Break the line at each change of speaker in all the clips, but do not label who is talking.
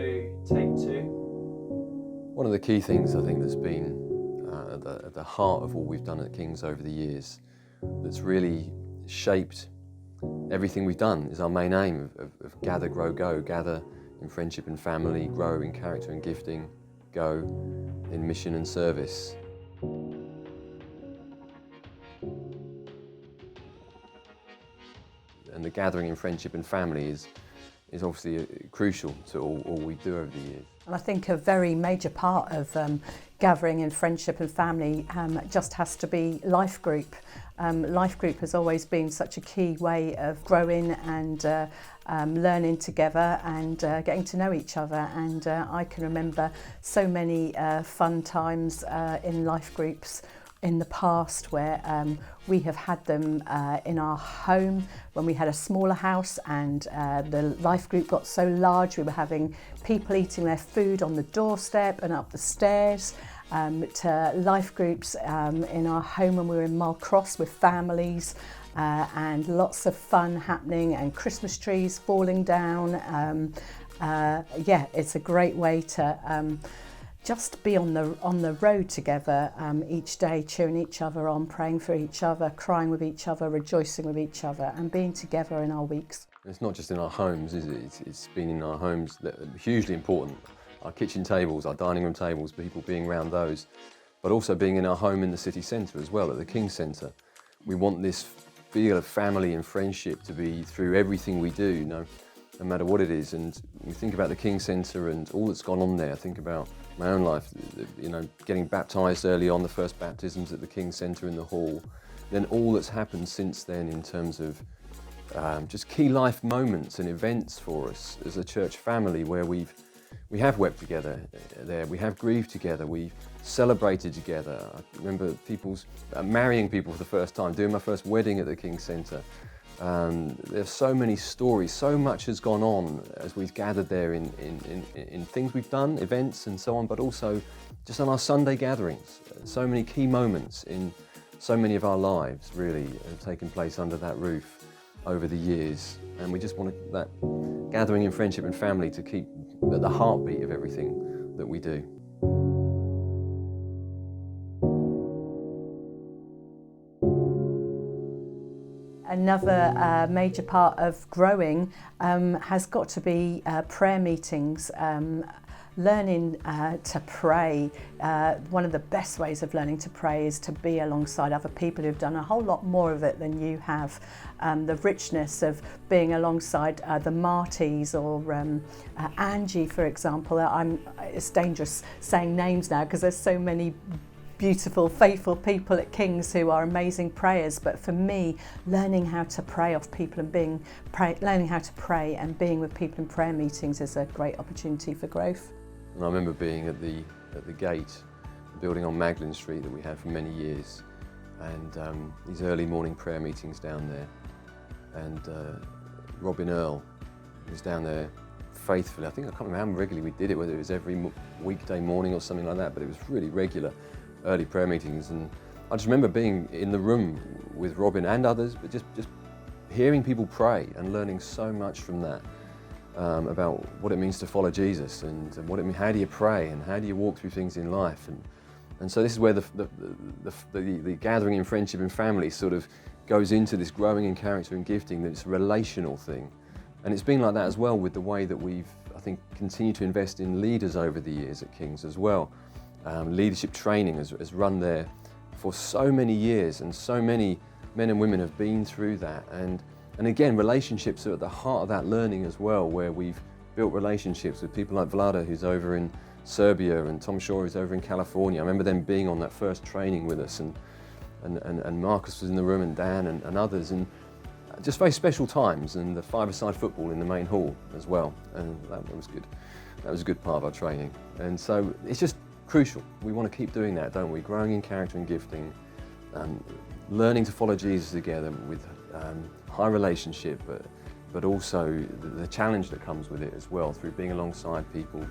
2, take 2.
One of the key things I think that's been at the heart of all we've done at King's over the years, that's really shaped everything we've done, is our main aim of gather, grow, go. Gather in friendship and family, grow in character and gifting, go in mission and service. And the gathering in friendship and family is obviously crucial to all we do over the years.
And I think a very major part of gathering in friendship and family just has to be life group. Life group has always been such a key way of growing and learning together and getting to know each other. And I can remember so many fun times in life groups in the past where we have had them in our home when we had a smaller house, and the life group got so large we were having people eating their food on the doorstep and up the stairs, to life groups in our home when we were in Malcross with families, and lots of fun happening and Christmas trees falling down. Yeah, it's a great way to just be on the road together each day, cheering each other on, praying for each other, crying with each other, rejoicing with each other, and being together in our weeks.
It's not just in our homes, is it? It's been in our homes that are hugely important. Our kitchen tables, our dining room tables, people being around those, but also being in our home in the city centre as well, at the King's Centre. We want this feel of family and friendship to be through everything we do, no matter what it is. And we think about the King's Centre and all that's gone on there. I think about my own life, getting baptised early on, the first baptisms at the King's Centre in the hall, then all that's happened since then in terms of just key life moments and events for us as a church family, where we have wept together there, we have grieved together, we've celebrated together. I remember marrying people for the first time, doing my first wedding at the King's Centre. There's so many stories, so much has gone on as we've gathered there in things we've done, events and so on, but also just on our Sunday gatherings. So many key moments in so many of our lives really have taken place under that roof over the years, and we just want that gathering in friendship and family to keep at the heartbeat of everything that we do.
Another major part of growing has got to be prayer meetings. Learning to pray. One of the best ways of learning to pray is to be alongside other people who've done a whole lot more of it than you have. The richness of being alongside the Martys or Angie, for example. It's dangerous saying names now because there's so many beautiful, faithful people at King's who are amazing prayers, but for me, learning how to pray off people and learning how to pray and being with people in prayer meetings is a great opportunity for growth.
And I remember being at the gate, the building on Magdalen Street that we had for many years, and these early morning prayer meetings down there, and Robin Earl was down there faithfully. I can't remember how regularly we did it, whether it was every weekday morning or something like that, but it was really regular early prayer meetings. And I just remember being in the room with Robin and others, but just hearing people pray and learning so much from that, about what it means to follow Jesus and how do you pray and how do you walk through things in life. And so this is where the gathering in friendship and family sort of goes into this growing in character and gifting, that it's a relational thing. And it's been like that as well with the way that we've, I think, continued to invest in leaders over the years at King's as well. Leadership training has run there for so many years, and so many men and women have been through that. And again, relationships are at the heart of that learning as well, where we've built relationships with people like Vlada, who's over in Serbia, and Tom Shaw, who's over in California. I remember them being on that first training with us, and Marcus was in the room, and Dan and others, and just very special times, and the five-a-side football in the main hall as well, and that was good. That was a good part of our training. And so it's just crucial. We want to keep doing that, don't we? Growing in character and gifting, learning to follow Jesus together with high relationship, but also the challenge that comes with it as well, through being alongside people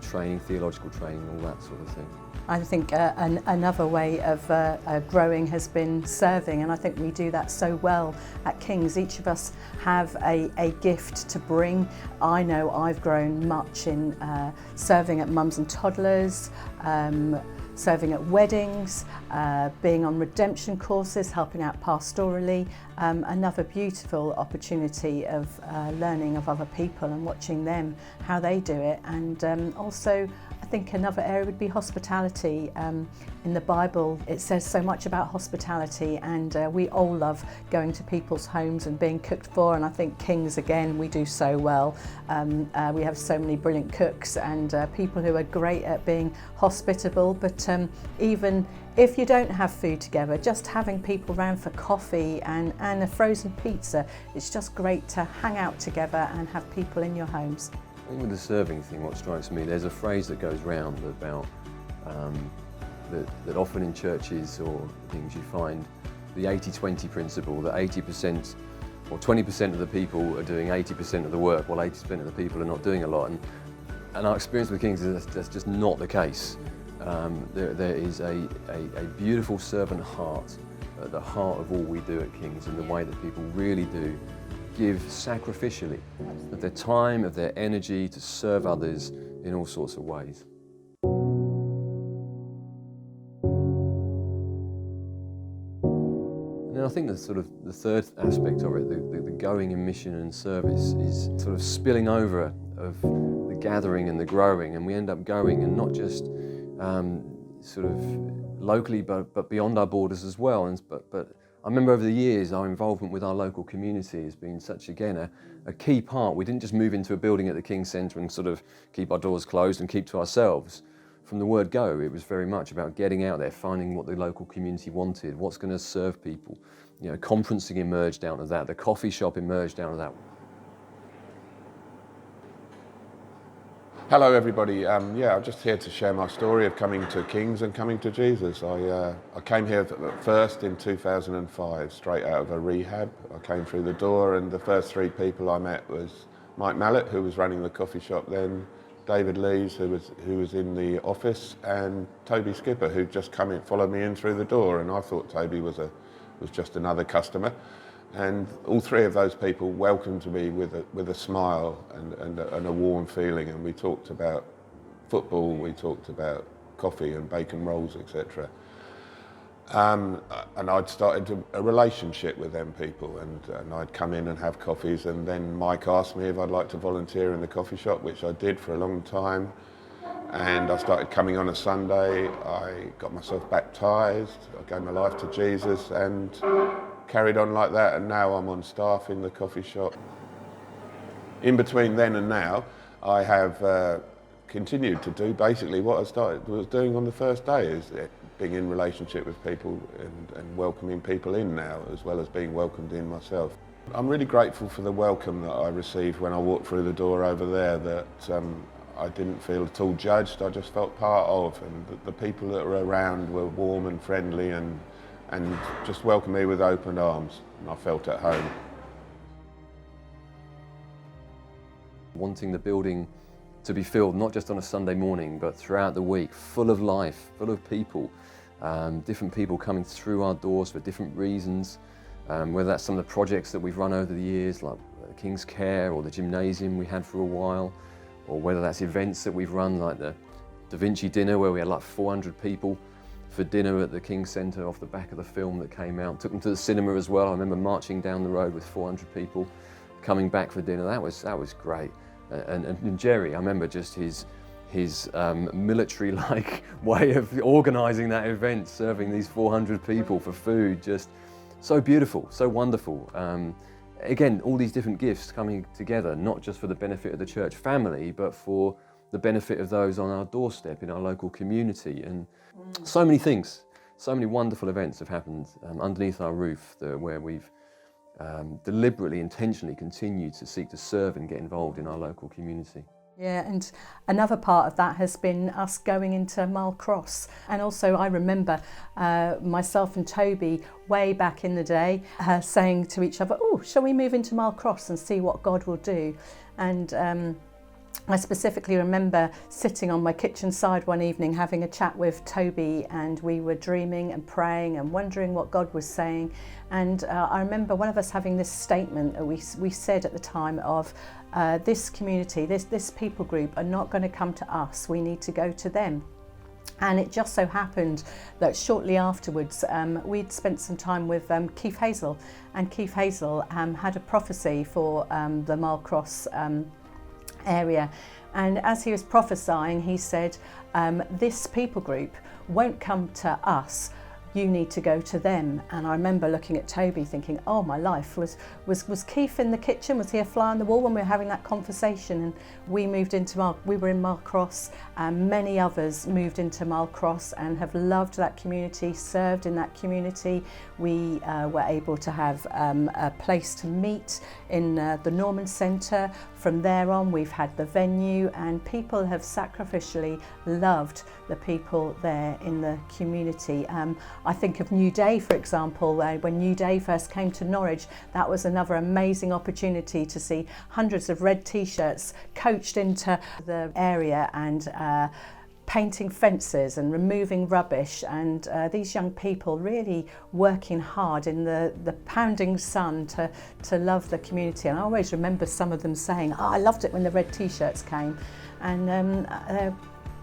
training, theological training, all that sort of thing.
I think another way of growing has been serving, and I think we do that so well at King's. Each of us have a gift to bring. I know I've grown much in serving at mums and toddlers, serving at weddings, being on redemption courses, helping out pastorally. Another beautiful opportunity of learning of other people and watching them, how they do it. And also, I think another area would be hospitality. In the Bible, it says so much about hospitality, and we all love going to people's homes and being cooked for, and I think King's, again, we do so well. We have so many brilliant cooks and people who are great at being hospitable, but even if you don't have food together, just having people round for coffee and a frozen pizza, it's just great to hang out together and have people in your homes.
I think with the serving thing, what strikes me, there's a phrase that goes round about that often in churches or things you find the 80-20 principle, that 80% or 20% of the people are doing 80% of the work while 80% of the people are not doing a lot. And our experience with King's is that's just not the case. There is a beautiful servant heart at the heart of all we do at King's, and the way that people really do give sacrificially of their time, of their energy to serve others in all sorts of ways. And then I think the third aspect of it, the going in mission and service, is sort of spilling over of the gathering and the growing, and we end up going, and not just sort of locally, but beyond our borders as well. But I remember over the years our involvement with our local community has been such, again, a key part. We didn't just move into a building at the King's Centre and sort of keep our doors closed and keep to ourselves. From the word go, it was very much about getting out there, finding what the local community wanted, what's going to serve people. Conferencing emerged out of that, the coffee shop emerged out of that.
Hello everybody, I'm just here to share my story of coming to King's and coming to Jesus. I came here first in 2005, straight out of a rehab. I came through the door, and the first three people I met was Mike Mallett, who was running the coffee shop then, David Lees, who was in the office, and Toby Skipper, who'd just come in, followed me in through the door, and I thought Toby was just another customer. And all three of those people welcomed me with a smile and a warm feeling, and we talked about football, we talked about coffee and bacon rolls, etc. And I'd started a relationship with them people, and I'd come in and have coffees, and then Mike asked me if I'd like to volunteer in the coffee shop, which I did for a long time. And I started coming on a Sunday. I got myself baptised, I gave my life to Jesus, and carried on like that, and now I'm on staff in the coffee shop. In between then and now, I have continued to do basically what I was doing on the first day, is being in relationship with people and welcoming people in now, as well as being welcomed in myself. I'm really grateful for the welcome that I received when I walked through the door over there, that I didn't feel at all judged, I just felt part of, and the people that were around were warm and friendly and just welcomed me with open arms, and I felt at home.
Wanting the building to be filled, not just on a Sunday morning, but throughout the week, full of life, full of people, different people coming through our doors for different reasons, whether that's some of the projects that we've run over the years, like King's Care or the gymnasium we had for a while, or whether that's events that we've run, like the Da Vinci dinner, where we had like 400 people for dinner at the King's Centre off the back of the film that came out. Took them to the cinema as well. I remember marching down the road with 400 people coming back for dinner. That was great. And Jerry, I remember just his military-like way of organising that event, serving these 400 people for food, just so beautiful, so wonderful. Again, all these different gifts coming together, not just for the benefit of the church family, but for the benefit of those on our doorstep in our local community. And so many things, so many wonderful events have happened underneath our roof where we've deliberately, intentionally continued to seek to serve and get involved in our local community.
Yeah, and another part of that has been us going into Mile Cross. And also I remember myself and Toby way back in the day saying to each other, oh, shall we move into Mile Cross and see what God will do? And I specifically remember sitting on my kitchen side one evening having a chat with Toby, and we were dreaming and praying and wondering what God was saying. And I remember one of us having this statement that we said at the time of this community, this people group are not going to come to us, we need to go to them. And it just so happened that shortly afterwards we'd spent some time with Keith Hazel, and Keith Hazel had a prophecy for the Marlcross area, and as he was prophesying he said, this people group won't come to us, you need to go to them. And I remember looking at Toby thinking, oh my life, was Keith in the kitchen? Was he a fly on the wall when we were having that conversation? And we moved into we were in Marlcross, and many others moved into Marlcross and have loved that community, served in that community. We were able to have a place to meet in the Norman Centre. From there on we've had the venue, and people have sacrificially loved the people there in the community. I think of New Day, for example, when New Day first came to Norwich, that was another amazing opportunity to see hundreds of red t-shirts coached into the area and painting fences and removing rubbish, and these young people really working hard in the pounding sun to love the community. And I always remember some of them saying, oh, I loved it when the red t-shirts came. And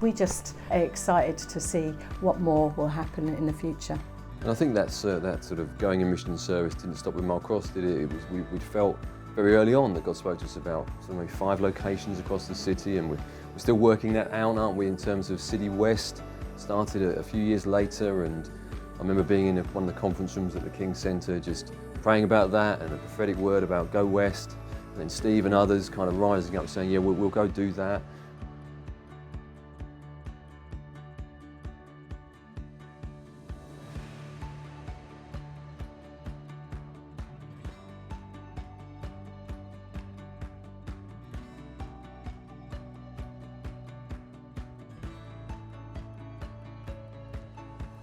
we just are excited to see what more will happen in the future.
And I think that sort of going in mission and service didn't stop with Marlcross, did it? We felt very early on that God spoke to us about maybe 5 locations across the city, and we're still working that out, aren't we, in terms of City West. Started a few years later, and I remember being in one of the conference rooms at the King's Centre just praying about that, and a prophetic word about go west, and then Steve and others kind of rising up saying, yeah, we'll go do that.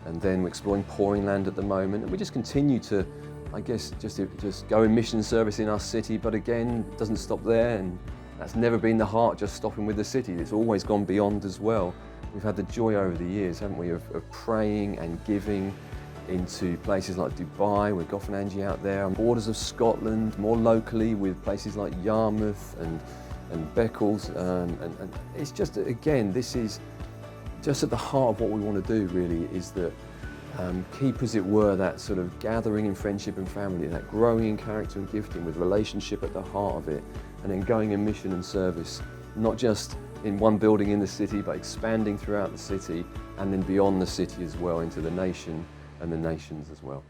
And then we're exploring Pouring Land at the moment, and we just continue to, I guess, just go in mission service in our city, but again, it doesn't stop there, and that's never been the heart, just stopping with the city. It's always gone beyond as well. We've had the joy over the years, haven't we, of praying and giving into places like Dubai, with Goff and Angie out there, on borders of Scotland, more locally with places like Yarmouth and Beccles, and it's just, again, this is just at the heart of what we want to do, really, is that keep, as it were, that sort of gathering in friendship and family, that growing in character and gifting with relationship at the heart of it, and then going in mission and service, not just in one building in the city, but expanding throughout the city and then beyond the city as well, into the nation and the nations as well.